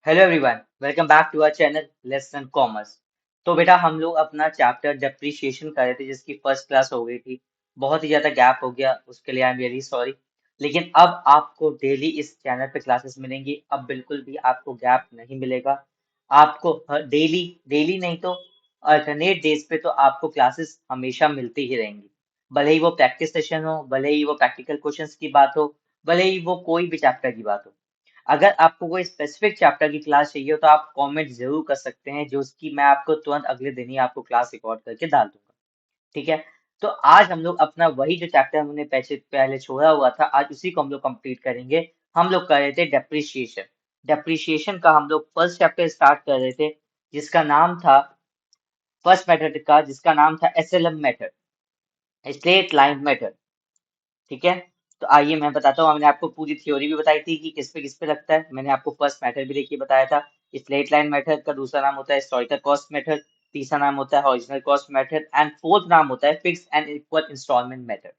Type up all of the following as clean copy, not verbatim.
Hello everyone, welcome back to our channel lesson commerce. तो बेटा हम लोग अपना चैप्टर डेप्रिशिएशन कर रहे थे जिसकी फर्स्ट क्लास हो गई थी। बहुत ही ज्यादा गैप हो गया, उसके लिए आई एम वेरी सॉरी। लेकिन अब आपको डेली इस चैनल पे क्लासेस मिलेंगी, अब बिल्कुल भी आपको गैप नहीं मिलेगा। आपको डेली डेली नहीं तो अल्टरनेट डेज पे तो आपको क्लासेस हमेशा मिलती ही रहेंगी। भले ही वो प्रैक्टिस सेशन हो, भले ही वो प्रैक्टिकल क्वेश्चंस की बात हो, भले ही वो कोई भी चैप्टर की बात हो। अगर आपको कोई स्पेसिफिक चैप्टर की क्लास चाहिए हो तो आप कमेंट जरूर कर सकते हैं, जो उसकी मैं आपको तुरंत अगले दिन ही आपको क्लास रिकॉर्ड करके डाल दूंगा। ठीक है। तो आज हम लोग अपना वही जो चैप्टर हमने पहले छोड़ा हुआ था, आज उसी को हम लोग कंप्लीट करेंगे। हम लोग कर रहे थे डेप्रिशिएशन। डेप्रिशिएशन का हम लोग फर्स्ट चैप्टर स्टार्ट कर रहे थे, जिसका नाम था फर्स्ट मेथड का, जिसका नाम था SLM method, straight line method. ठीक है। तो आइए मैं बताता हूँ, मैंने आपको पूरी थ्योरी भी बताई थी कि किस पे लगता है। मैंने आपको फर्स्ट मेथड भी देखिए बताया था। स्ट्रेट लाइन मेथड का दूसरा नाम होता है हिस्टोरिकल कॉस्ट मेथड, तीसरा नाम होता है original cost method and fourth नाम होता है fix and equal instalment method.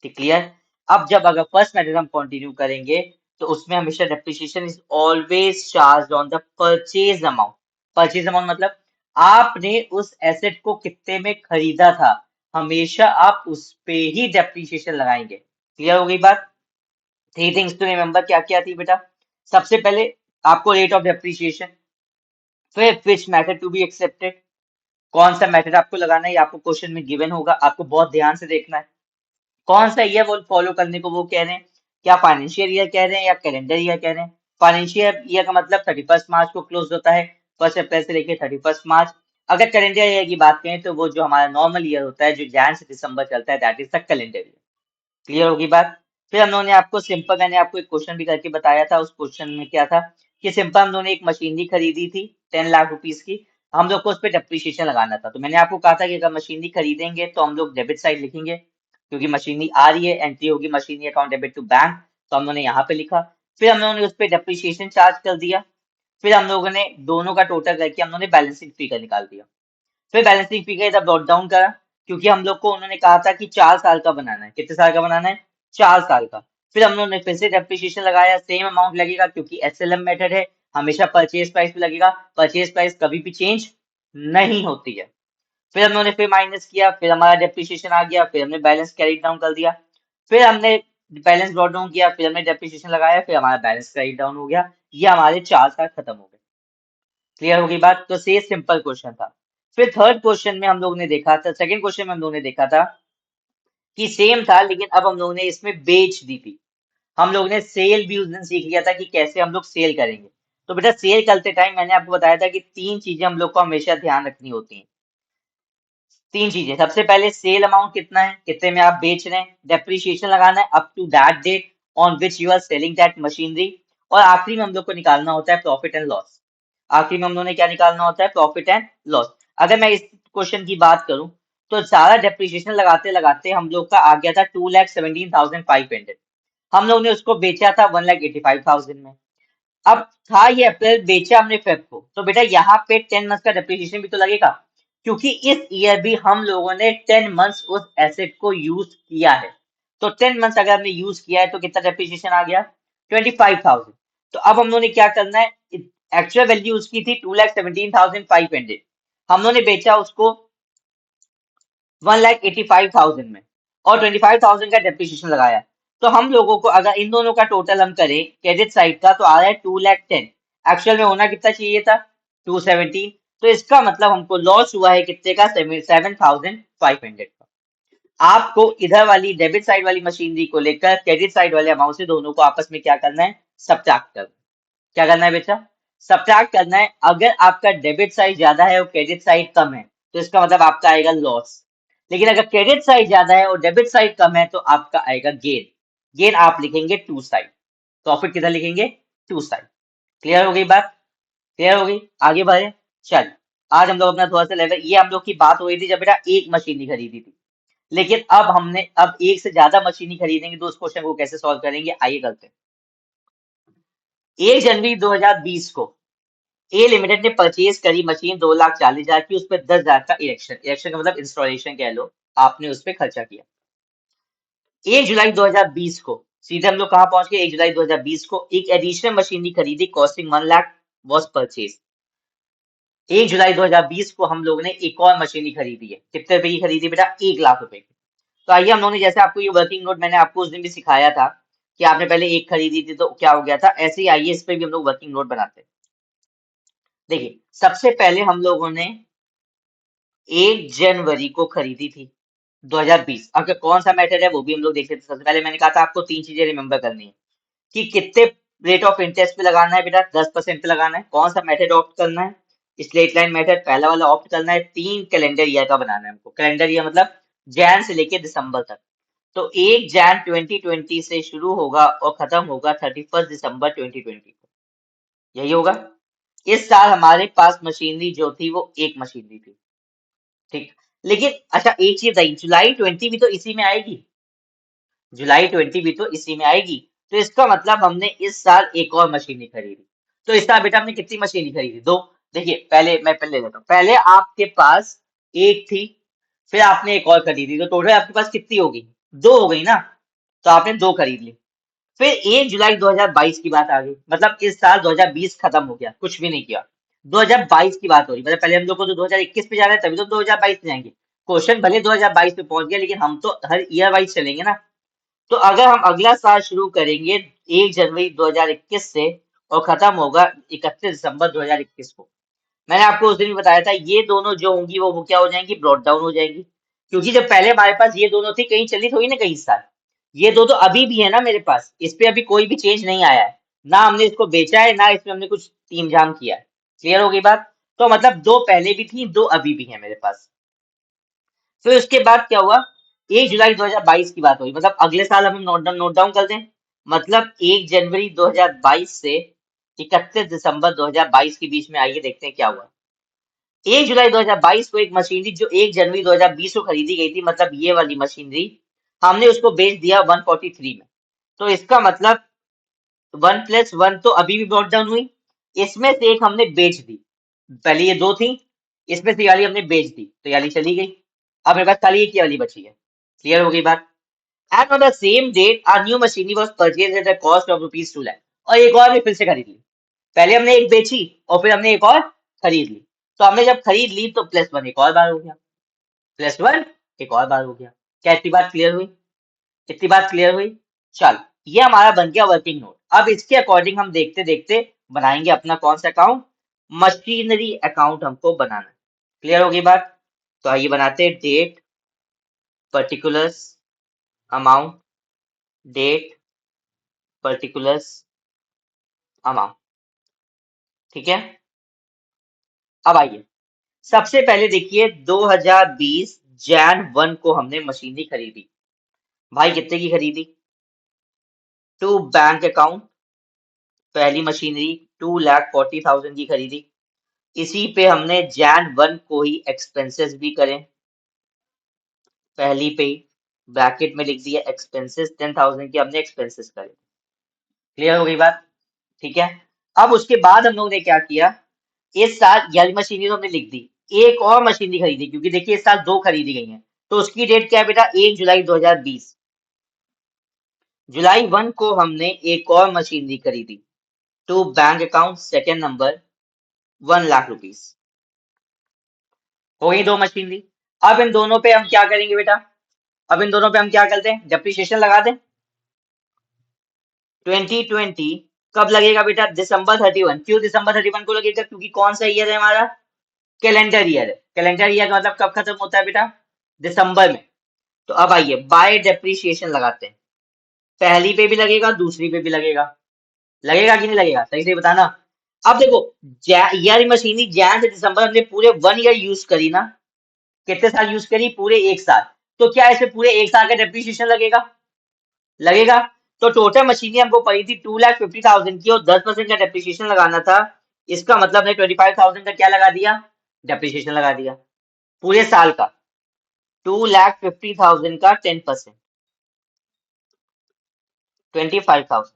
ठीक, क्लियर। अब जब अगर फर्स्ट मेथड हम कंटिन्यू करेंगे तो उसमें हमेशा depreciation is always charge on the purchase amount. Purchase amount मतलब आपने उस एसेट को कितने में खरीदा था, हमेशा आप उस पे ही डेप्रिसिएशन लगाएंगे। क्लियर हो गई बात। थ्री थिंग्स टू रिमेम्बर, क्या क्या थी बेटा। सबसे पहले आपको रेट ऑफ डेप्रिसिएशन, फिर which method to be accepted, कौन सा मेथड आपको लगाना है, ये आपको क्वेश्चन में गिवन होगा, आपको बहुत ध्यान से देखना है। कौन सा ईयर वो फॉलो करने को वो कह रहे हैं, क्या फाइनेंशियल ईयर कह रहे हैं या कैलेंडर ईयर कह रहे हैं। फाइनेंशियल ईयर का मतलब 31 मार्च को क्लोज होता है, 1 अप्रैल से लेकर 31 मार्च। अगर कैलेंडर ईयर की बात करें तो वो जो हमारा नॉर्मल ईयर होता है, जो जैन से दिसंबर चलता है, that is the calendar year. Clear होगी बात। फिर हम लोगों ने आपको सिंपल, मैंने आपको एक क्वेश्चन भी करके बताया था। उस क्वेश्चन में क्या था कि सिंपल हम लोगों ने एक मशीनरी खरीदी थी 10 लाख रुपीज की। हम लोग को उस पर डेप्रिसिएशन लगाना था। तो मैंने आपको कहा था कि अगर मशीनरी खरीदेंगे तो हम लोग डेबिट साइड लिखेंगे, क्योंकि मशीनरी आ रही है, एंट्री होगी machinery account debit to bank. तो हम लोगों ने यहाँ पे लिखा। फिर हम लोगों ने उस पर डेप्रिसिएशन चार्ज कर दिया। फिर हम लोगों ने दोनों का टोटल करके हम लोगों ने बैलेंसिंग फिगर निकाल दिया। फिर बैलेंसिंग फिगर इधर ब्रॉट डाउन करा, क्योंकि हम लोग को उन्होंने कहा था कि 4 साल का बनाना है। कितने साल का बनाना है? 4 साल का। फिर हम लोगों ने फिर से डेप्रिसिएशन लगाया, सेम अमाउंट लगेगा क्योंकि एसएलएम मेथड है, हमेशा परचेज प्राइस पे लगेगा। परचेज प्राइस कभी भी चेंज नहीं होती है। फिर हम लोगों ने फिर माइनस किया, फिर हमारा डेप्रिसिएशन आ गया, फिर हमने बैलेंस कैरी डाउन कर दिया। फिर हमने बैलेंस ब्रॉट डाउन किया, फिर हमने डेप्रिसिएशन लगाया, फिर हमारा बैलेंस कैरी डाउन हो गया। ये हमारे 4 साल खत्म हो गए। क्लियर होगी बात। तो से सिंपल क्वेश्चन था। फिर थर्ड क्वेश्चन में हम लोग ने देखा था, सेकंड क्वेश्चन में हम लोग ने देखा था कि सेम था, लेकिन अब हम लोगों ने इसमें बेच दी थी। हम लोग ने सेल भी उस दिन सीख लिया था कि कैसे हम लोग सेल करेंगे। तो बेटा सेल करते टाइम मैंने आपको बताया था कि तीन चीजें हम लोग को हमेशा ध्यान रखनी होती हैं। तीन चीजें, सबसे पहले सेल अमाउंट कितना है, कितने में आप बेच रहे हैं, डेप्रिसिएशन लगाना है up to that date on which you are selling that machinery, और आखिरी में हम लोग को निकालना होता है प्रॉफिट एंड लॉस। आखिरी में हम लोगों ने क्या निकालना होता है? Profit and loss. अगर मैं इस क्वेश्चन की बात करूं तो सारा डेप्रिसिएशन लगाते लगाते हम लोग का आ गया था 2,17,500। हम लोग ने उसको बेचा था 1,85,000 में। अब था ये अप्रैल, बेचा हमने फेब को, तो बेटा यहाँ पे 10 मंथ का डेप्रिसिएशन भी तो लगेगा, क्योंकि इस ईयर भी हम लोगों ने 10 मंथ्स उस एसेट को यूज किया है। तो 10 मंथ्स अगर हमने यूज किया है तो कितना डेप्रिसिएशन आ गया? 25,000। तो अब हम लोगों ने क्या करना है, एक्चुअल वैल्यू उसकी थी 2,17,500। हम लोगों ने बेचा उसको 1,85,000 में, और 25,000 का डेप्रिसिएशन लगाया। तो हम लोगों को अगर इन दोनों का टोटल हम करें क्रेडिट साइड का, तो आ रहा है 2,10,000। एक्चुअल में होना कितना चाहिए था? 217। तो इसका मतलब हमको लॉस हुआ है कितने का? 7,500 का। आपको इधर वाली डेबिट साइड वाली मशीनरी को लेकर क्रेडिट साइड वाले अमाउंट से दोनों को आपस में क्या करना है? सब्ट्रैक्ट करना है। क्या करना है बेटा? सब्ट्रैक्ट करना है। अगर आपका डेबिट साइड ज्यादा है और क्रेडिट साइड कम है तो इसका मतलब आपका आएगा लॉस। लेकिन अगर क्रेडिट साइड ज्यादा है और डेबिट साइड कम है तो आपका आएगा गेन। गेन आप लिखेंगे टू साइड, प्रॉफिट किधर लिखेंगे? To side. क्लियर हो गई बात? क्लियर हो गई। आगे बढ़े। चल, आज हम लोग अपना थोड़ा सा लेवल, ये हम लोग की बात हो रही थी जब बेटा एक मशीन ही खरीदी थी। लेकिन अब हमने अब एक से ज्यादा मशीन ही खरीदेंगे तो उस क्वेश्चन को कैसे सॉल्व करेंगे, आइए करते हैं। 1 जनवरी 2020 को ए लिमिटेड ने परचेज करी मशीन 2,40,000 की, उस पर 10,000 का इरेक्शन, इरेक्शन का मतलब इंस्टॉलेशन कह लो, आपने उस पर खर्चा किया। 1 जुलाई 2020 को सीधे हम लोग कहाँ पहुंच गए? 1 जुलाई 2020 को एक एडिशनल मशीनरी खरीदी कॉस्टिंग 1 लाख। Was purchase. 1 जुलाई 2020 को हम लोगों ने एक और मशीनरी खरीदी है। कितने रुपए की खरीदी बेटा? 1 लाख रुपए की। तो आइए हम लोगों ने, जैसे आपको ये वर्किंग नोट मैंने आपको उस दिन भी सिखाया था कि आपने पहले एक खरीदी थी तो क्या हो गया था, ऐसे ही आइए इस पे भी हम लोग वर्किंग नोट बनाते हैं। देखिए सबसे पहले हम लोगों ने 1 जनवरी को खरीदी थी 2020। अब कौन सा मेथड है वो भी हम लोग देख लेते हैं। सबसे पहले मैंने कहा था आपको 3 चीजें रिमेंबर करनी है कि कितने रेट ऑफ इंटरेस्ट पे लगाना है बेटा, 10% पे लगाना है। कौन सा मेथड ऑप्ट करना है? स्ट्रेट लाइन मेथड पहला वाला ऑप्ट करना है। 3 कैलेंडर ईयर का बनाना है हमको। कैलेंडर ईयर मतलब जैन से लेके दिसंबर तक। तो 1 जैन 2020 से शुरू होगा और खत्म होगा 31 दिसंबर 2020 को। यही होगा। इस साल हमारे पास मशीनरी जो थी वो एक मशीनरी थी, ठीक। लेकिन अच्छा एक चीज बताइए, जुलाई 20 भी तो इसी में आएगी। जुलाई 20 भी तो इसी में आएगी। तो इसका मतलब हमने इस साल एक और मशीनरी खरीदी। तो इस साल बेटा हमने कितनी मशीनरी खरीदी? दो। देखिए पहले मैं पहले लेता हूँ। पहले आपके पास एक थी, फिर आपने एक और खरीदी, तो टोटल आपके पास कितनी होगी? दो हो गई ना। तो आपने दो खरीद ली। फिर 1 जुलाई 2022 की बात आ गई, मतलब इस साल 2020 खत्म हो गया, कुछ भी नहीं किया। 2022 की बात हो रही, मतलब पहले हम लोग को तो 2021 पे जाना है, तभी तो 2022 पे जाएंगे। क्वेश्चन भले 2022 पे पहुंच गया, लेकिन हम तो हर ईयर वाइज चलेंगे ना। तो अगर हम अगला साल शुरू करेंगे 1 जनवरी 2021 से और खत्म होगा 31 दिसंबर 2021 को, मैंने आपको उस दिन भी बताया था ये दोनों जो होंगी वो क्या हो जाएंगी? ब्रॉड डाउन हो जाएंगी। क्योंकि जब पहले हमारे पास ये दोनों थी, कहीं चली थोड़ी ना कहीं इस साल। ये दो तो अभी भी है ना मेरे पास, इस पे अभी कोई भी चेंज नहीं आया है। ना हमने इसको बेचा है, ना इसमें हमने कुछ टीम जाम किया है। क्लियर हो गई बात? तो मतलब दो पहले भी थी, दो अभी भी है मेरे पास। फिर उसके बाद क्या हुआ? 1 जुलाई 2022 की बात हुई, मतलब अगले साल हम नोट डाउन कर दें। मतलब 1 जनवरी 2022 से 31 दिसंबर 2022 के बीच में आइए देखते हैं क्या हुआ। 1 जुलाई 2022 को एक मशीनरी जो 1 जनवरी 2020 को खरीदी गई थी, मतलब ये वाली मशीनरी, हमने उसको बेच दिया 143 में। तो इसका मतलब 1+1 तो अभी भी ब्रॉट डाउन हुई। इसमें से एक हमने बेच दी। पहले ये दो थी, इसमें से ये वाली हमने बेच दी, तो ये वाली चली गई। अब मेरे पास खाली एक ही वाली बची है। क्लियर हो गई बात? And on the same date are new machinery was purchased at the cost of ₹2 lakh. और एक और भी फिर से खरीद ली। पहले हमने एक बेची और फिर हमने एक और खरीद ली। तो हमने जब खरीद ली तो +1 एक और बार हो गया, +1 एक और बार हो गया। क्या इतनी बात क्लियर हुई? इतनी बात क्लियर हुई? चल, ये हमारा बन गया वर्किंग नोट। अब इसके अकॉर्डिंग हम देखते देखते बनाएंगे अपना कौन सा अकाउंट? मशीनरी अकाउंट हमको बनाना है। क्लियर होगी बात? तो आइए बनाते हैं। Date, particulars, amount, date, particulars, amount. ठीक है। अब आइए सबसे पहले देखिए 2020 जैन 1 को हमने मशीनरी खरीदी। भाई कितने की खरीदी? टू बैंक अकाउंट, पहली मशीनरी 2,40,000 की खरीदी। इसी पे हमने जैन 1 को ही एक्सपेंसेस भी करें, पहली पे ही ब्रैकेट में लिख दिया एक्सपेंसेस, 10,000 की हमने एक्सपेंसेस करे। क्लियर हो गई बात? ठीक है। अब उसके बाद हम लोगों ने क्या किया? इस साल ये मशीनरी तो हमने लिख दी, एक और मशीनरी खरीदी, क्योंकि देखिए इस साल दो खरीदी गई हैं। तो उसकी डेट क्या है बेटा? 1 जुलाई 2020। जुलाई 1 को हमने एक और मशीनरी खरीदी, to bank account, second number, 1 lakh rupees. हो गई दो मशीनरी। अब इन दोनों पे हम क्या करेंगे बेटा? अब इन दोनों पे हम क्या करते हैं? डेप्रिसिएशन लगा दें। 2020 कब लगेगा बेटा? December 31। क्यों December 31 को लगेगा? क्योंकि कौन सा ईयर है हमारा? कैलेंडर ईयर है। कैलेंडर ईयर का मतलब कब खत्म होता है बेटा? दिसंबर में। तो अब आइए बाय डेप्रिसिएशन लगाते हैं। पहली पे भी लगेगा, दूसरी पे भी लगेगा। लगेगा कि नहीं लगेगा? सही से बताना। अब देखो, यार मशीनरी जैन से दिसंबर हमने पूरे 1 ईयर यूज करी ना। कितने साल यूज करी? पूरे 1 साल। तो क्या इसमें पूरे 1 साल का डेप्रिसिएशन लगेगा? लगेगा। तो टोटल मशीनरी हमको पड़ी थी 2,50,000 की और 10% का डेप्रिसिएशन लगाना था। इसका मतलब हमने 25,000 का क्या लगा दिया? डेप्रिसिएशन लगा दिया पूरे साल का। 2,50,000 का 10%, 25,000।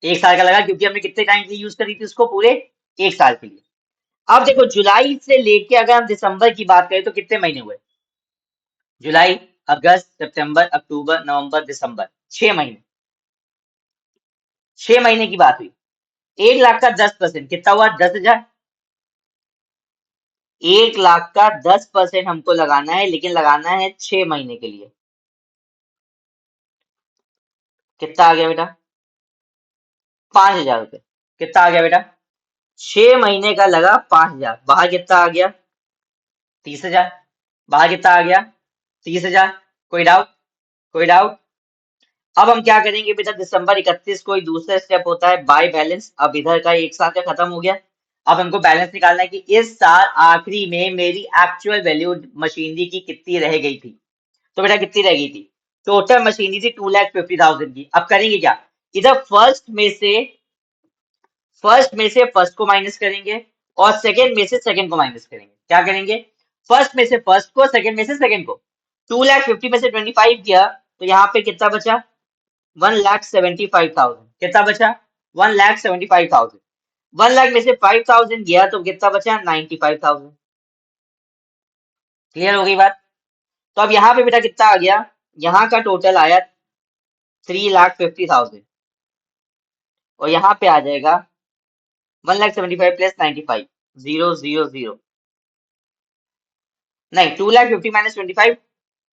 1 साल का लगा क्योंकि हमने कितने टाइम के लिए यूज करी थी उसको? पूरे 1 साल के लिए। अब देखो जुलाई से लेके अगर हम दिसंबर की बात करें तो कितने महीने हुए? जुलाई, अगस्त, सितंबर, अक्टूबर, नवंबर, दिसंबर, 6 महीने। 6 महीने की बात हुई। 1 लाख का 10% कितना हुआ? 10,000। 1 लाख का 10% हमको लगाना है, लेकिन लगाना है 6 महीने के लिए। कितना आ गया बेटा? 5,000 रुपये। कितना आ गया बेटा? 6 महीने का लगा 5,000। बाहर कितना आ गया? 30,000। बाहर कितना आ गया? 30,000। कोई डाउट? कोई डाउट? अब हम क्या करेंगे बेटा, दिसंबर 31 को एक दूसरा स्टेप होता है बाय बैलेंस। अब इधर का एक साल का खत्म हो गया। अब हमको बैलेंस निकालना है कि इस साल आखिरी में मेरी एक्चुअल वैल्यू मशीनरी की कितनी रह गई थी। तो बेटा कितनी रह गई थी? टोटल मशीनरी थी 2,50,000 की। अब करेंगे क्या? इधर फर्स्ट में से फर्स्ट को माइनस करेंगे, और सेकंड में से सेकंड को माइनस करेंगे। क्या करेंगे? फर्स्ट में से फर्स्ट को, सेकंड में से सेकंड को। 2,50,000 में से 25 किया तो यहाँ पे कितना बचा? 1,75,000। कितना बचा? 1,75,000। 1 लाख में से 5,000 गया तो कितना बचा? 95,000। क्लियर हो गई बात? तो अब यहाँ पे बेटा कितना आ गया? यहाँ का टोटल आया 3,50,000, और यहाँ पे आ जाएगा 1,75,000 प्लस 95, 000। नहीं, 2,50,000 माइनस 25,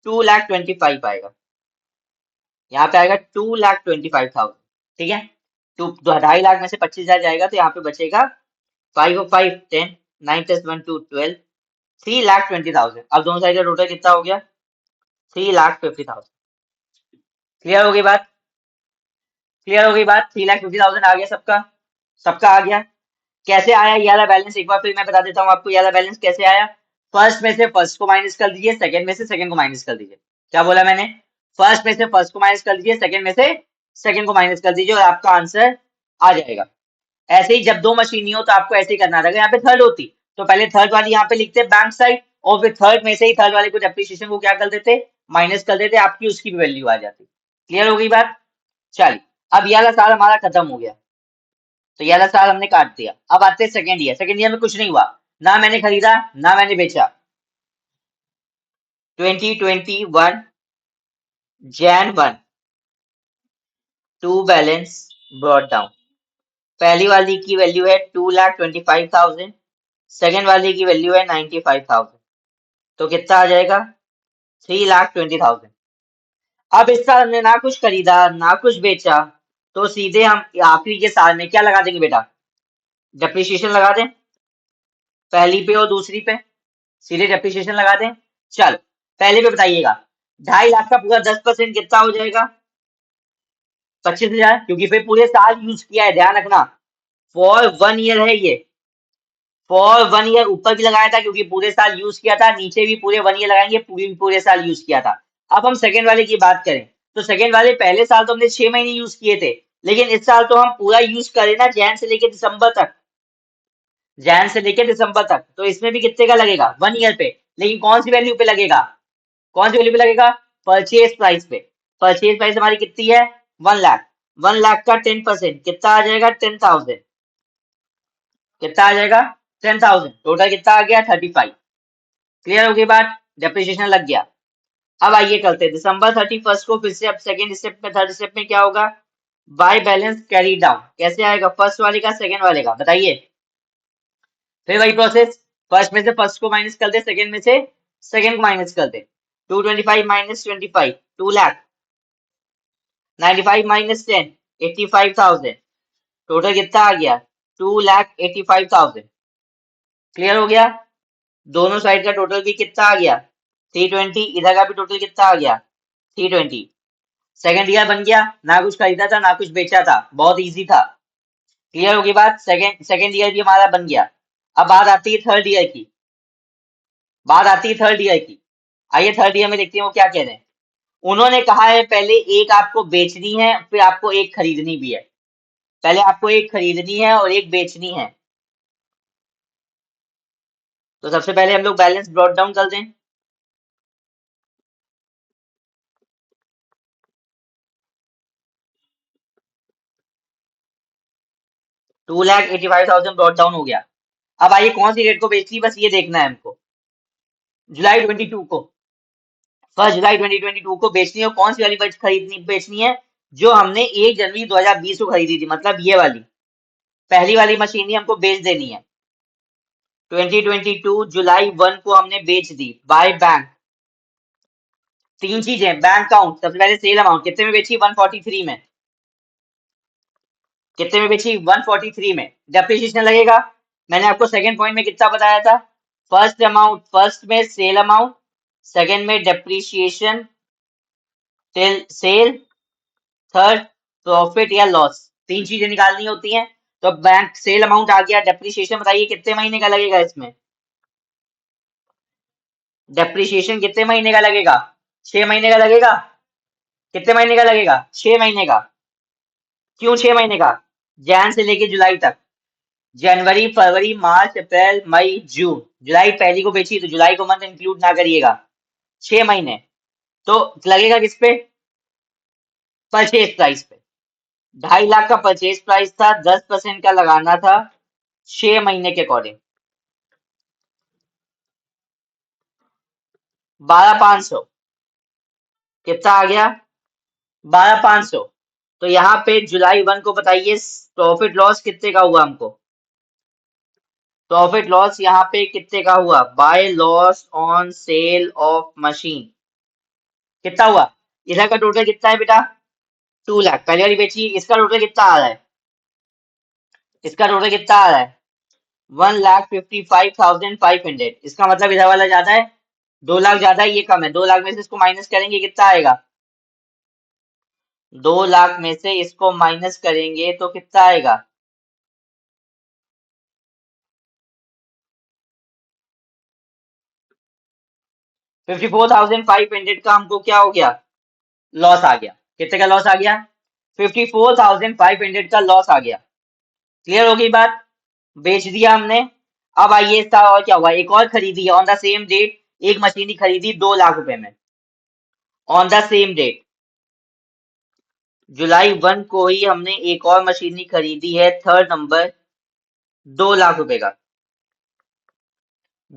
2,25,000 आएगा। यहाँ पे आएगा 2,25,000। ठीक है। 2.5 लाख में से 25,000 जाएगा तो यहाँ पे बचेगा 5 और 5 10, 9 प्लस 1 2 12, 3,20,000। अब दोनों साइड का टोटल कितना हो गया? 3,50,000। क्लियर हो गई बात? क्लियर हो गई बात? 3,50,000 आ गया सबका? सबका आ गया। कैसे आया ये वाला बैलेंस? एक बार फिर मैं बता देता हूँ आपको ये वाला बैलेंस कैसे आया। फर्स्ट में से फर्स्ट को माइनस कर दीजिए, सेकंड में से सेकंड को माइनस कर दीजिए। क्या बोला मैंने? फर्स्ट में से फर्स्ट को माइनस कर दीजिए, सेकंड में से सेकंड को माइनस कर दीजिए, और आपका आंसर आ जाएगा। ऐसे ही जब दो मशीन नहीं हो तो आपको ऐसे ही करना रहेगा। यहाँ पे थर्ड होती तो पहले थर्ड वाली यहाँ पे लिखते बैंक साइड, और फिर थर्ड में से ही थर्ड वाले को डेप्रिसिएशन को क्या कर देते? माइनस कर देते, आपकी उसकी भी वैल्यू आ जाती। क्लियर हो गई बात? चलिए, अब ये वाला साल हमारा खत्म हो गया, तो ये वाला साल हमने काट दिया। अब आते हैं सेकेंड ईयर। सेकेंड ईयर में कुछ नहीं हुआ, ना मैंने खरीदा ना मैंने बेचा। 2021 Jan 1 to balance brought down. पहली वाली की वैल्यू है 2,25,000, सेकेंड वाली की वैल्यू है 95,000। तो कितना आ जाएगा? 3,20,000। अब इस साल हमने ना कुछ खरीदा ना कुछ बेचा, तो सीधे हम आखिरी के साल में क्या लगा देंगे बेटा? डेप्रिसिएशन लगा दें, पहली पे और दूसरी पे सीधे डेप्रिसिएशन लगा दें। चल, पहले पे बताइएगा, 2.5 लाख का पूरा 10% कितना हो जाएगा? 25,000, क्योंकि फिर पूरे साल यूज किया है, ध्यान रखना। फॉर 1 ईयर है ये, फॉर 1 ईयर ऊपर भी लगाया था क्योंकि पूरे साल यूज किया था, नीचे भी पूरे 1 ईयर लगाएंगे, पूरे साल यूज किया था। अब हम सेकेंड वाले की बात करें तो सेकेंड वाले पहले साल तो हमने 6 महीने यूज किए थे, लेकिन इस साल तो हम पूरा यूज करें ना, जैन से लेके दिसंबर तक। जैन से लेके दिसंबर तक, तो इसमें भी कितने का लगेगा? 1 ईयर पे। लेकिन कौन सी वैल्यू पे लगेगा? कौन सी वैल्यू पे लगेगा? परचेज प्राइस पे। परचेज प्राइस हमारी कितनी है? 1 लाख। 1 लाख का 10% कितना आ जाएगा? 10,000। कितना आ जाएगा? 10,000। टोटल कितना आ गया? 35। क्लियर हो गई बात? डेप्रिसिएशन लग गया। अब आइए करते हैं December 31 को फिर से। अब सेकेंड स्टेप में, थर्ड स्टेप में क्या होगा? By balance carry down. कैसे आएगा? फर्स्ट वाले का सेकेंड वाले का बताइए। फिर वही प्रोसेस, फर्स्ट में से फर्स्ट को माइनस कर दे, सेकेंड में से सेकेंड को माइनस कर दे। 225 माइनस 25, 2 लाख। 95 माइनस 10, 85,000। टोटल कितना आ गया? 2,85,000। क्लियर हो गया? दोनों साइड का टोटल भी कितना आ गया? 320। इधर का भी टोटल कितना आ गया? 320। सेकेंड ईयर बन गया, ना कुछ खरीदा था ना कुछ बेचा था, बहुत इजी था। क्लियर होगी बात? सेकेंड ईयर भी हमारा बन गया। अब बात आती है थर्ड ईयर की। बात आती है थर्ड ईयर की। आइए थर्ड ईयर में देखते हैं वो क्या कह रहे हैं। उन्होंने कहा है पहले एक आपको बेचनी है, फिर आपको एक खरीदनी भी है। पहले आपको एक खरीदनी है और एक बेचनी है। तो सबसे पहले हम लोग बैलेंस ब्रॉट डाउन कर दें। $2,85,000 ब्रॉट डाउन हो गया। अब आइए कौन सी डेट को बेचनी, बस ये देखना है हमको। जुलाई 22 को, 1 जुलाई 2022 को बेचनी है। और कौन सी वाली खरीदनी बेचनी है? जो हमने 1 जनवरी 2020 को खरीदी थी, मतलब ये वाली। पहली वाली मशीनरी हमको बेच देनी है। 2022 जुलाई 1 को हमने बेच दी बाय बैंक। तीन चीजें, बैंक काउंट, सबसे पहले सेल अमाउंट कितने में बेची, 143 में। कितने में बेची, 143 में। डेप्रिसिएशन लगेगा, मैंने आपको सेकंड पॉइंट में कितना बताया था, फर्स्ट अमाउंट, फर्स्ट में सेल अमाउंट, सेकंड में depreciation till sale, third profit या लॉस। तीन चीजें निकालनी होती हैं। तो बैंक सेल अमाउंट आ गया, डेप्रिसिएशन बताइए कितने महीने का लगेगा इसमें। डेप्रिसिएशन कितने महीने का लगेगा, 6 महीने का लगेगा। कितने महीने का लगेगा, 6 महीने का। क्यों 6 महीने का, जैन से लेके जुलाई तक। जनवरी फरवरी मार्च अप्रैल मई जून, जुलाई पहली को बेची तो जुलाई को मंथ इंक्लूड ना करिएगा। 6 महीने। तो लगेगा किस पे, परचेज प्राइस पे। 2.5 लाख का परचेज प्राइस था, 10% का लगाना था 6 महीने के अकॉर्डिंग। 12,500 कितना आ गया, 12,500। तो यहाँ पे जुलाई 1 को बताइए प्रॉफिट लॉस कितने का हुआ हमको। प्रॉफिट लॉस यहाँ पे कितने का हुआ, by loss on sale of machine कितना हुआ। इधर का टोटल कितना है बेटा, 2 लाख पहले वाली बेची, इसका टोटल कितना आ रहा है, इसका टोटल कितना आ रहा है, 1,55,500। इसका मतलब इधर वाला ज्यादा है, 2 लाख ज्यादा है, ये कम है। 2 लाख में से इसको माइनस करेंगे कितना आएगा, 2 लाख में से इसको माइनस करेंगे तो कितना आएगा, 54,500 का हमको क्या हो गया, लॉस आ गया। कितने का लॉस आ गया, 54,500 का लॉस आ गया। क्लियर हो गई बात, बेच दिया हमने। अब आइए इसका और क्या हुआ, एक और खरीदी ऑन द सेम डेट, एक मशीन ही खरीदी 2 लाख रुपए में, ऑन द सेम डेट। जुलाई 1 को ही हमने एक और मशीनरी खरीदी है, थर्ड नंबर, 2 लाख रुपए का।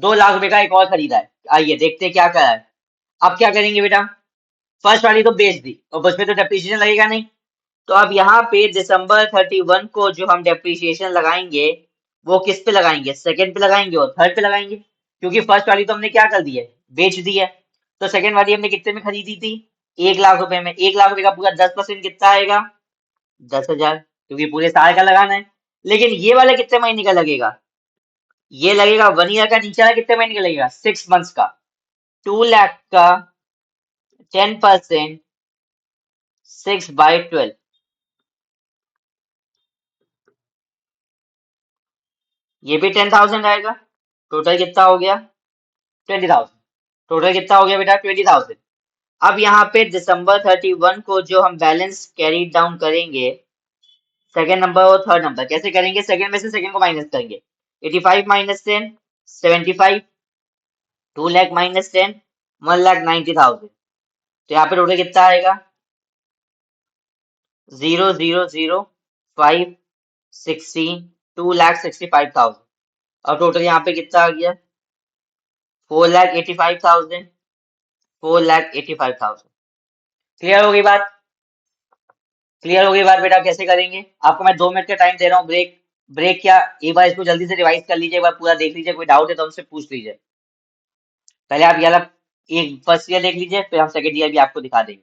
2 लाख रुपए का एक और खरीदा है। आइए देखते हैं क्या करा है। अब क्या करेंगे बेटा, फर्स्ट वाली तो बेच दी और उसमें तो डेप्रिसिएशन लगेगा नहीं। तो अब यहाँ पे December 31 को जो हम डेप्रिसिएशन लगाएंगे वो किस पे लगाएंगे, सेकंड पे लगाएंगे और थर्ड पे लगाएंगे, क्योंकि फर्स्ट वाली तो हमने क्या कर दी है, बेच दी है। तो सेकंड वाली हमने कितने में खरीदी थी, 1 लाख रुपए में। 1 लाख रुपए का पूरा 10% कितना आएगा, 10,000, क्योंकि पूरे साल का लगाना है। लेकिन ये वाला कितने महीने का लगेगा, ये लगेगा 1 ईयर का, नीचे वाला कितने महीने का लगेगा, 6 मंथ्स का। 2 लाख का 10%, 6/12, ये भी 10,000 आएगा। टोटल कितना हो गया, 20,000। टोटल कितना हो गया बेटा, 20,000। अब यहाँ पे December 31 को जो हम बैलेंस कैरी डाउन करेंगे, सेकंड नंबर और थर्ड नंबर कैसे करेंगे, सेकंड में से सेकंड को माइनस करेंगे। 85 माइनस 10, 75, 2 लाख माइनस 10, 1,90,000। तो यहाँ पे टोटल कितना आएगा, 0,005, 2,65,000। अब टोटल यहाँ पे कितना आ गया, 4,85,000, 4,85,000। क्लियर हो गई बात, क्लियर हो गई बात बेटा, कैसे करेंगे। आपको मैं 2 मिनट का टाइम दे रहा हूँ, ब्रेक। ब्रेक क्या, एक बार इसको जल्दी से रिवाइज कर लीजिए, एक बार पूरा देख लीजिए, कोई डाउट है तो हमसे पूछ लीजिए। पहले आप ये वाला एक फर्स्ट ईयर देख लीजिए, फिर हम सेकंड ईयर भी आपको दिखा देंगे।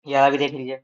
ये वाला भी देख लीजिए।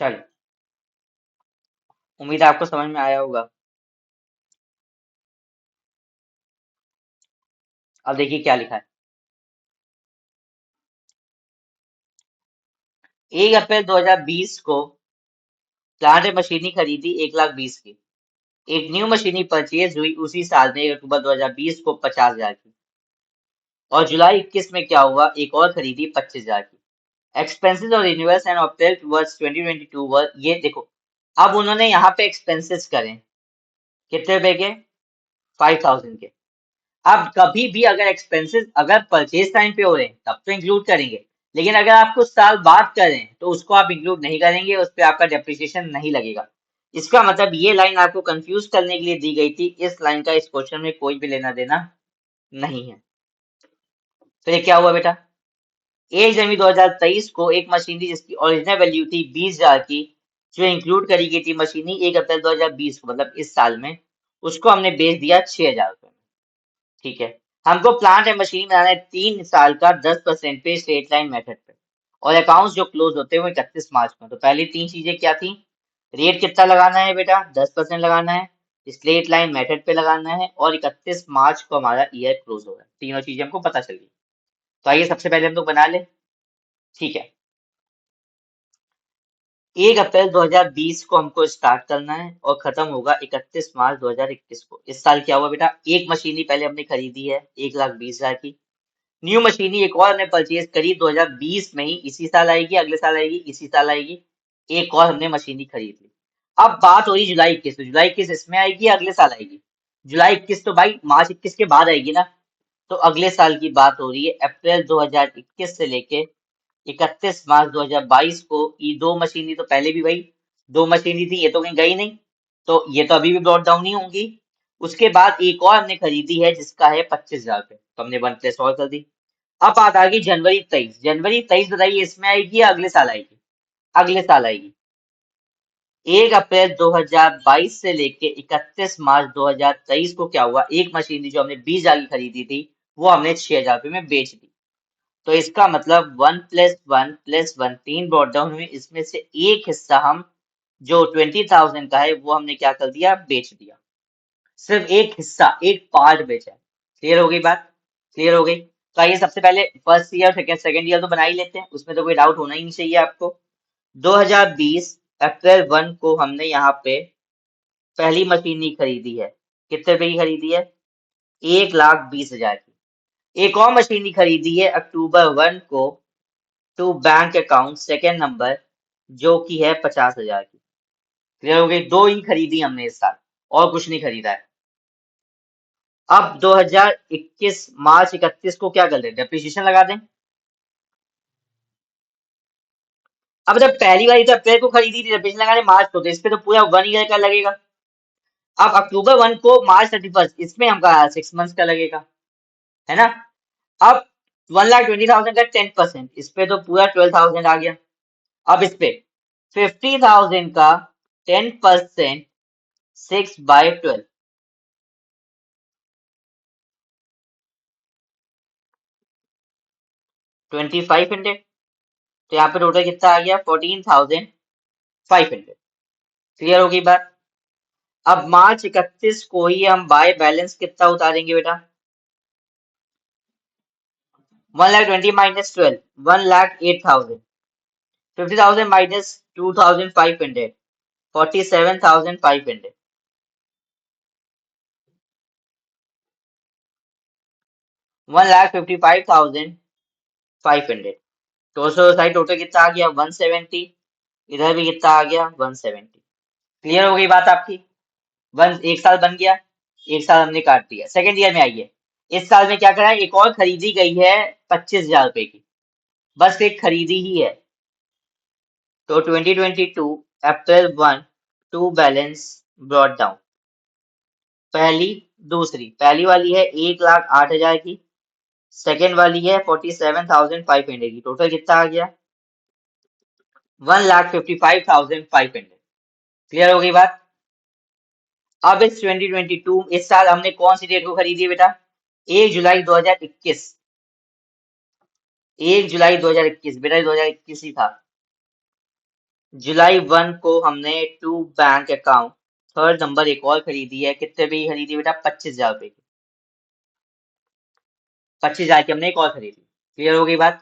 चलो, उम्मीद है आपको समझ में आया होगा। अब देखिए क्या लिखा है। 1 अप्रैल 2020 को प्लांट एंड मशीनरी खरीदी 1,20,000 की। एक न्यू मशीनरी परचेज हुई उसी साल में 1 अक्टूबर 2020 को 50,000 की। और जुलाई 21 में क्या हुआ, एक और खरीदी 25,000 की। एक्सपेंसेस और रिन्यूअल्स एंड अप्रैल वर्ष 2022 वर, ये देखो, अब उन्होंने यहाँ पे एक्सपेंसेस करें कितने रुपए के, 5,000 के। अब कभी भी अगर एक्सपेंसेस अगर परचेज टाइम पे हो रहे हैं तब तो इंक्लूड करेंगे, लेकिन अगर आप कुछ साल बाद करें तो उसको आप इंक्लूड नहीं करेंगे, उस पर आपका डेप्रिसिएशन नहीं लगेगा। इसका मतलब ये लाइन आपको कंफ्यूज करने के लिए दी गई थी, इस लाइन का इस क्वेश्चन में कोई भी लेना देना नहीं है। तो ये क्या हुआ बेटा, 1 जनवरी 2023 को एक मशीनरी जिसकी ओरिजिनल वैल्यू थी 20,000 की, जो इंक्लूड करी गई थी मशीनरी 1 अप्रैल 2020 को, मतलब इस साल में, उसको हमने बेच दिया 6,000 रुपए में। ठीक है। हमको प्लांट एंड मशीनरी बनाना है 3 साल का 10% पे स्ट्रेट लाइन मेथड पे, और अकाउंट्स जो क्लोज होते हैं वो 31 मार्च में। तो पहली तीन चीजें क्या थी, रेट कितना लगाना है बेटा, 10% लगाना है, स्ट्रेट लाइन मेथड पे लगाना है, और 31 मार्च को हमारा ईयर क्लोज हो रहा है। तीनों चीजें हमको पता चल गई। तो आइए सबसे पहले हम लोग बना ले। ठीक है, 1 अप्रैल 2020 को हमको स्टार्ट करना है और खत्म होगा 31 मार्च 2021 को। इस साल क्या हुआ बेटा, एक मशीनरी पहले हमने खरीदी है 1,20,000 की। न्यू मशीनरी एक और हमने परचेज करी 2020 में ही, इसी साल आएगी, अगले साल आएगी, इसी साल आएगी। एक और हमने मशीनरी खरीद ली। अब बात हो रही जुलाई 21, तो जुलाई 21 इसमें आएगी या अगले साल आएगी? जुलाई 21 तो भाई मार्च 21 के बाद आएगी ना। तो अगले साल की बात हो रही है, अप्रैल 2021 से लेके 31 मार्च 2022 को। ये दो मशीनरी तो पहले भी भाई दो मशीनरी थी, ये तो कहीं गई नहीं, तो ये तो अभी भी ब्रॉट डाउन नहीं होंगी। उसके बाद एक और हमने खरीदी है जिसका है 25,000 रुपए, तो हमने वन प्लस और कर दी। अब बात आ गई जनवरी 23। जनवरी 23 बताइए इसमें आएगी या अगले साल आएगी? अगले साल आएगी। 1 अप्रैल 2022 से लेके 31 मार्च 2023 को क्या हुआ, एक मशीनरी जो हमने 20,000 की खरीदी थी वो हमने 6,000 रुपए में बेच दी। तो इसका मतलब 1+1+1 तीन ब्रॉट डाउन हुई, इसमें से एक हिस्सा हम, जो 20,000 का है, वो हमने क्या कर दिया, बेच दिया। सिर्फ एक हिस्सा, एक पार्ट बेचा। क्लियर हो गई बात, क्लियर हो गई। तो आइए सबसे पहले first year second second year तो बना ही लेते हैं, उसमें तो कोई डाउट होना ही नहीं चाहिए आपको। 2020 अप्रैल 1 को हमने यहाँ पे पहली मशीनरी खरीदी है, कितने रुपए की खरीदी है, 1,20,000 की। एक और मशीनरी खरीदी है अक्टूबर 1 को, to bank account second number, जो की है 50,000 की। क्लियर हो गई, दो ही खरीदी हमने इस साल, और कुछ नहीं खरीदा है। अब 2021 मार्च 31 को क्या कर दें, डेप्रिसिएशन लगा दें। अब जब पहली बार तो अप्रैल को खरीदी थी, डेप्रिसिएशन लगाने मार्च को, तो इस पे तो पूरा 1 ईयर का लगेगा। अब अक्टूबर 1 को मार्च 31, इसमें हमका 6 मंथ्स का लगेगा, है ना। अब 1,20,000 का 10%, इस पे तो पूरा 12,000 आ गया। अब इस पे 50,000 का 10%, 6/12, 2,500। तो यहाँ पे टोटल कितना आ गया, 14,500। क्लियर होगी बात। अब मार्च 31 को ही हम बाय बैलेंस कितना उतारेंगे बेटा, 1,20,000 माइनस 12, 1,08,000। 50,000 माइनस 2,500, 47,500। 1,55,500। टोटल कितना आ गया, 170। इधर भी कितना आ गया, 170। क्लियर हो गई बात आपकी। वन एक साल बन गया, एक साल हमने काट दिया। सेकेंड ईयर में आइए, इस साल में क्या करा है, एक और खरीदी गई है 25,000 रुपए की, बस एक खरीदी ही है। तो 2022 अप्रैल 1 टू बैलेंस ब्रॉट डाउन, पहली दूसरी, पहली वाली है 1,08,000 की, सेकेंड वाली है 47,500 की। टोटल कितना आ गया, 1,55,500। क्लियर हो गई बात। अब इस 2022 इस साल हमने कौन सी डेट को खरीदी है बेटा, 1 जुलाई 2021। 1 जुलाई 2021 बेटा, 2021 ही था। जुलाई 1 को हमने to bank account third number एक और खरीदी है। कितने पे खरीदी बेटा? 25,000 रुपए की। 25,000 की हमने एक और खरीदी। क्लियर हो गई बात?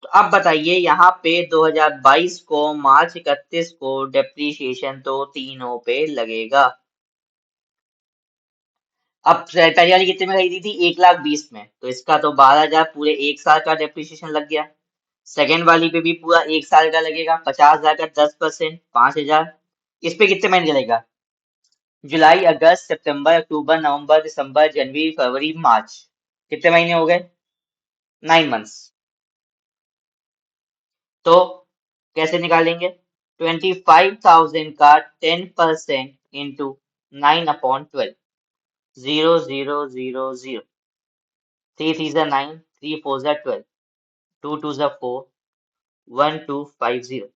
तो अब बताइए यहाँ पे 2022 को मार्च 31 को डेप्रीशिएशन तो तीनों पे लगेगा। अब पहली वाली कितने में खरीदी थी? 1,20,000 में, तो इसका तो 12,000 पूरे एक साल का डेप्रिसिएशन लग गया। सेकेंड वाली पे भी पूरा एक साल का लगेगा, 50,000 का 10%, 5,000। इस पे कितने महीने चलेगा? जुलाई, अगस्त, सितंबर, अक्टूबर, नवंबर, दिसंबर, जनवरी, फरवरी, मार्च। कितने महीने हो गए? 9 मंथ्स। तो कैसे निकालेंगे? 25,000 का 10% इंटू 9/12, 0,000, 3 3 9, 3 4 12, 2 2 4, 1 2 5 0,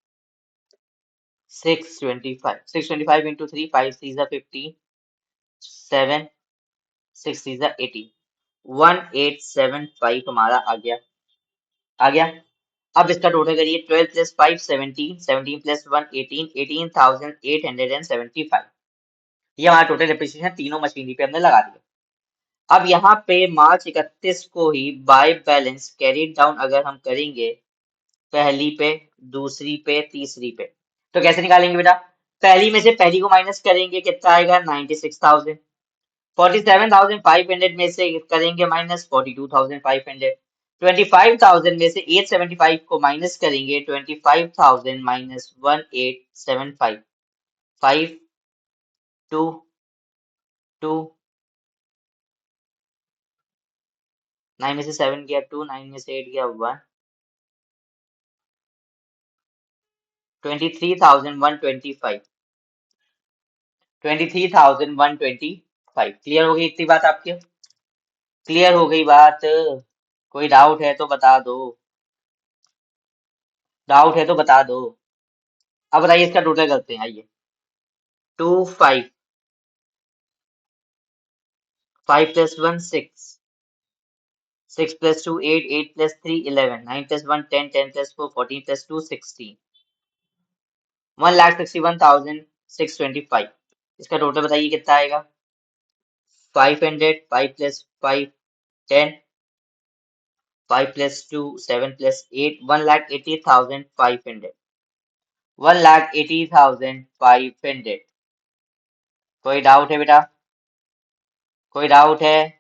625, 625 into 3, 5 3 15, 7 6 3 18, 1875 हमारा आ गया। आ गया। अब इसका टोटल करिए, 12 + 5 17, 17 + 1 18, 18,875। ये हमारा टोटल डिप्रिसिएशन तीनों मशीनरी पे हमने लगा दिया। अब यहाँ पे मार्च 31 को ही बाय बैलेंस कैरी डाउन अगर हम करेंगे, पहली पे, दूसरी पे, तीसरी पे, तो कैसे निकालेंगे बेटा? पहली में से पहली को माइनस करेंगे, कितना आएगा? 96,000। 47,500 में से करेंगे माइनस, 42,500। 25,000 में से 875 को माइनस करेंगे, 25,000 माइनस 1875, 5 2 2, 9 में से 7 गया 2, 9 में से 8 गया 1, 23,125, 23,125। क्लियर हो गई इतनी बात आपकी? क्लियर हो गई बात? कोई डाउट है तो बता दो, डाउट है तो बता दो। अब बताइए इसका टोटल करते हैं, आइए। 2 5, 5 + 1 6, 6 + 2 8, 8 + 3 11, 9 + 1 10, 10 + 4 14 + 2 16, 1,61,625। इसका टोटल बताइए कितना आएगा? 500, 5 + 5 10, 5 + 2 7 + 8, 1,80,500, 1,80,500। कोई डाउट है बेटा? कोई डाउट है?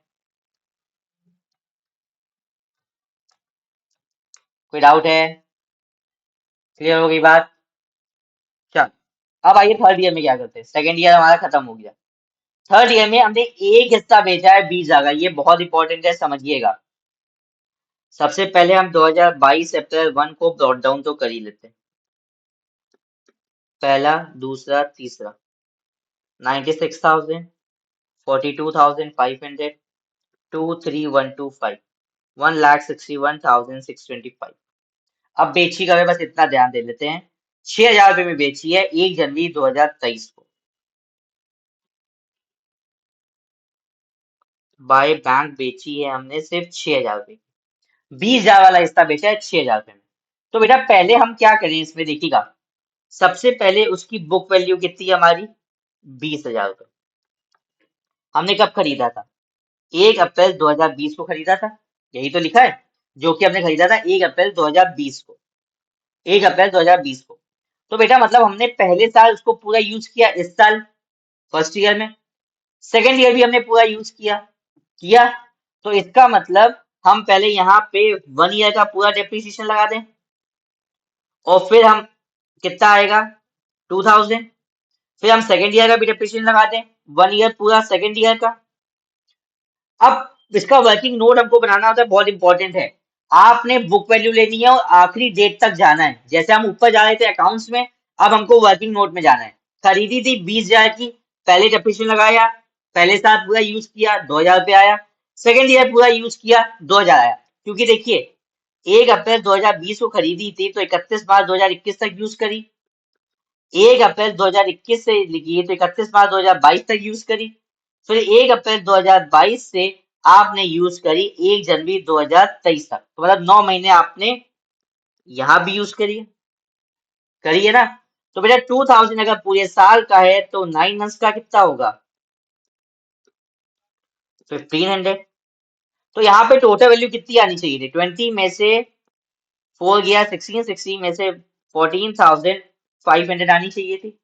कोई डाउट है? क्लियर हो गई बात? चल, अब आइए थर्ड ईयर में क्या करते हैं। सेकेंड ईयर हमारा खत्म हो गया। थर्ड ईयर में हमने एक हिस्सा बेचा है 20,000। ये बहुत इंपॉर्टेंट है, समझिएगा। सबसे पहले हम 2022 अप्रैल 1 को ब्रॉट डाउन तो कर ही लेते हैं। पहला, दूसरा, तीसरा, 96,000, 42,500, 23,125, 1,61,625। अब बेची का बस इतना ध्यान दे लेते हैं, 6,000 रुपए में बेची है 1 जनवरी 2023 को। बाय बैंक बेची है हमने सिर्फ 6,000 रुपए की। 20,000 वाला हिस्सा बेचा है 6,000 रुपए में। तो बेटा पहले हम क्या करें इसमें, देखिएगा। सबसे पहले उसकी बुक वैल्यू कितनी है हमारी? 20,000 रुपए। हमने कब खरीदा था? 1 अप्रैल 2020 को खरीदा था। यही तो लिखा है, जो कि हमने खरीदा था 1 अप्रैल 2020 को। 1 अप्रैल 2020 को। तो बेटा मतलब हमने पहले साल उसको पूरा यूज किया, इस साल फर्स्ट ईयर में। सेकेंड ईयर भी हमने पूरा यूज किया। किया। तो इसका मतलब हम पहले यहाँ पे 1 ईयर का पूरा डेप्रिसिएशन लगा दें, और फिर हम, कितना आएगा? 2,000। फिर हम सेकेंड ईयर का भी डेप्रिसिएशन लगा दें, 1 ईयर पूरा सेकेंड ईयर का। अब इसका वर्किंग नोट हमको बनाना होता है, बहुत इंपॉर्टेंट है। आपने बुक वैल्यू लेनी है और आखिरी डेट तक जाना है। जैसे हम ऊपर जा रहे थे अकाउंट्स में, अब हमको वर्किंग नोट में जाना है। खरीदी थी 20,000 की, पहले डेप्रिसिएशन लगाया, पहले साल पूरा यूज किया, 2,000 रुपये आया। सेकेंड ईयर पूरा यूज किया, 2,000 आया। क्योंकि देखिए, 1 अप्रैल 2020 को खरीदी थी तो 31 मार्च 2021 तक यूज करी। 1 अप्रैल 2021 से लिखिए तो 31 मार्च 2022 तक यूज करी। फिर 1 अप्रैल 2022 से आपने यूज करी 1 जनवरी 2023 तक, तो मतलब 9 महीने आपने यहाँ भी यूज करी है ना। तो बेटा 2000 अगर पूरे साल का है तो 9 मंथ्स का कितना होगा? 1500। तो यहाँ पे टोटल वैल्यू कितनी आनी चाहिए थी? 20 में से 4 गया 16, 16 में से 14,500 आनी चाहिए थी।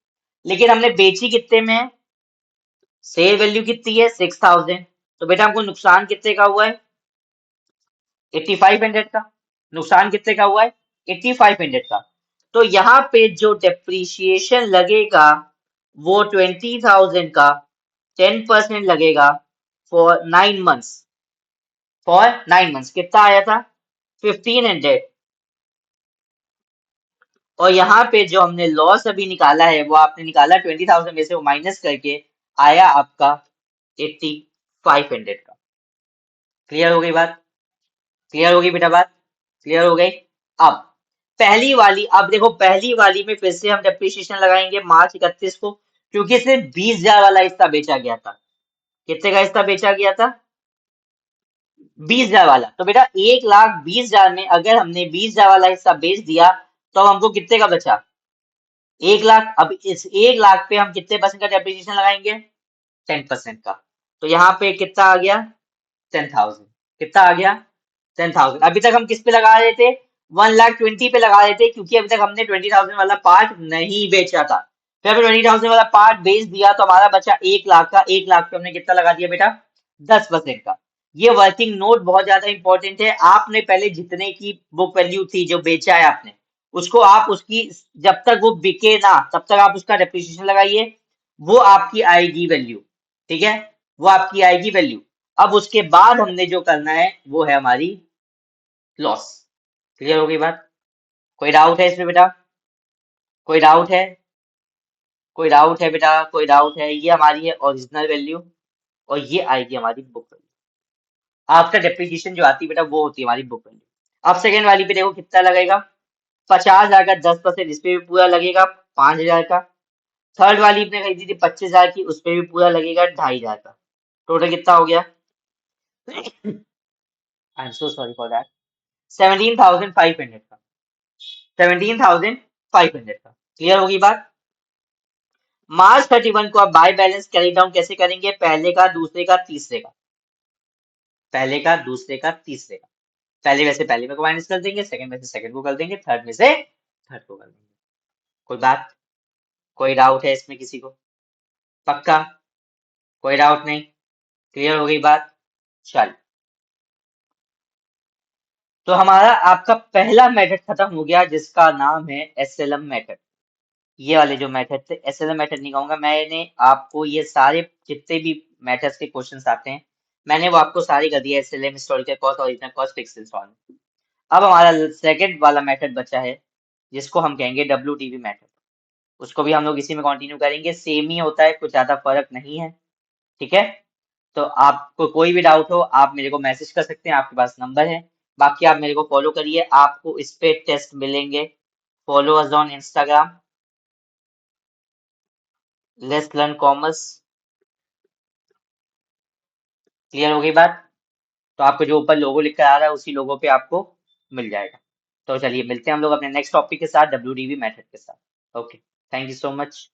लेकिन हमने बेची कितने में है? सेल वैल्यू कितनी है? 6000। तो बेटा हमको नुकसान कितने का हुआ है? 8500 का। नुकसान कितने का हुआ है? 8500 का। तो यहाँ पे जो डेप्रीशिएशन लगेगा वो 20,000 का 10% लगेगा फॉर 9 मंथ्स। फॉर 9 मंथ्स कितना आया था? 1500। और यहाँ पे जो हमने लॉस अभी निकाला है वो आपने निकाला 20,000 में से वो माइनस करके आया आपका 8500 का। क्लियर हो गई बात? क्लियर हो गई बेटा बात? क्लियर हो गई? अब पहली वाली, अब देखो पहली वाली में फिर से हम डेप्रिसिएशन लगाएंगे मार्च 31 को, क्योंकि सिर्फ 20,000 वाला हिस्सा बेचा गया था। कितने का हिस्सा बेचा गया था? 20,000 वाला। तो बेटा 1,20,000 में अगर हमने 20,000 वाला हिस्सा बेच दिया तो अब हमको कितने का बचा? 1,00,000। अब इस 1,00,000 पे हम कितने परसेंट का डेप्रिसिएशन लगाएंगे? 10% का। तो यहाँ पे कितना आ गया? 10,000। कितना आ गया? 10,000। अभी तक हम किस पे लगा रहे थे? 1,20,000 पे लगा रहे थे, क्योंकि अभी तक हमने 20,000 वाला पार्ट नहीं बेचा था। फिर हमने 20,000 वाला पार्ट बेच दिया तो हमारा बचा 1,00,000 का। 1,00,000 पे हमने कितना लगा दिया बेटा? 10% का। ये वर्किंग नोट बहुत ज्यादा इंपॉर्टेंट है। आपने पहले जितने की बुक वैल्यू थी जो बेचा है आपने, उसको आप उसकी, जब तक वो बिके ना तब तक आप उसका डेप्रिसिएशन लगाइए। वो आपकी आएगी वैल्यू। ठीक है? वो आपकी आएगी वैल्यू। अब उसके बाद हमने जो करना है वो है हमारी लॉस। क्लियर हो गई बात? कोई डाउट है इसमें बेटा? कोई डाउट है? कोई डाउट है बेटा? कोई डाउट है? ये हमारी है ओरिजिनल वैल्यू और ये आएगी हमारी बुक वैल्यू। आफ्टर डेप्रिसिएशन जो आती है बेटा वो होती है हमारी बुक वैल्यू। अब सेकेंड वाली पे देखो कितना लगेगा? 50,000 का 10%, इस पे भी पूरा लगेगा 5,000 का। थर्ड वाली अपने खरीदी थी 25,000 की, उस पे भी पूरा लगेगा 2,500 का। टोटल कितना हो गया? I am so sorry for that. 17,500 का। 17,500 का। क्लियर होगी बात? मार्च 31 को आप बाय बैलेंस कैरी डाउन कैसे करेंगे? पहले का, दूसरे का, तीसरे का। पहले का, दूसरे का, तीसरे का। पहले में से पहले में को माइनस कर देंगे, सेकंड में से सेकंड को कर देंगे, थर्ड में से थर्ड को कर देंगे। कोई बात? कोई डाउट है इसमें किसी को? पक्का? कोई डाउट नहीं? क्लियर हो गई बात? चल, तो हमारा आपका पहला मेथड खत्म हो गया जिसका नाम है एसएलएम मेथड। ये वाले जो मेथड थे, एसएलएम मेथड नहीं कहूंगा, मैंने आपको ये सारे जितने भी मेथड्स के क्वेश्चंस आते हैं मैंने वो आपको सारे कर दिए। SLM, historical cost, original cost, fixed instalment. अब हमारा सेकंड वाला मेथड बचा है जिसको हम कहेंगे डब्ल्यूटीवी मेथड। उसको भी हम लोग इसी में कंटिन्यू करेंगे। सेम ही होता है, कुछ ज्यादा फर्क नहीं है। ठीक है? तो आपको कोई भी डाउट हो आप मेरे को मैसेज कर सकते हैं, आपके पास नंबर है। बाकी आप मेरे को फॉलो करिए, आपको इस पे टेस्ट मिलेंगे। Follow us on Instagram, let's learn commerce. Clear हो गई बात? तो आपको जो ऊपर लोगो लिख कर आ रहा है उसी लोगो पे आपको मिल जाएगा। तो चलिए मिलते हैं हम लोग अपने नेक्स्ट टॉपिक के साथ, डब्ल्यूडीवी मेथड के साथ। Okay, thank you so much.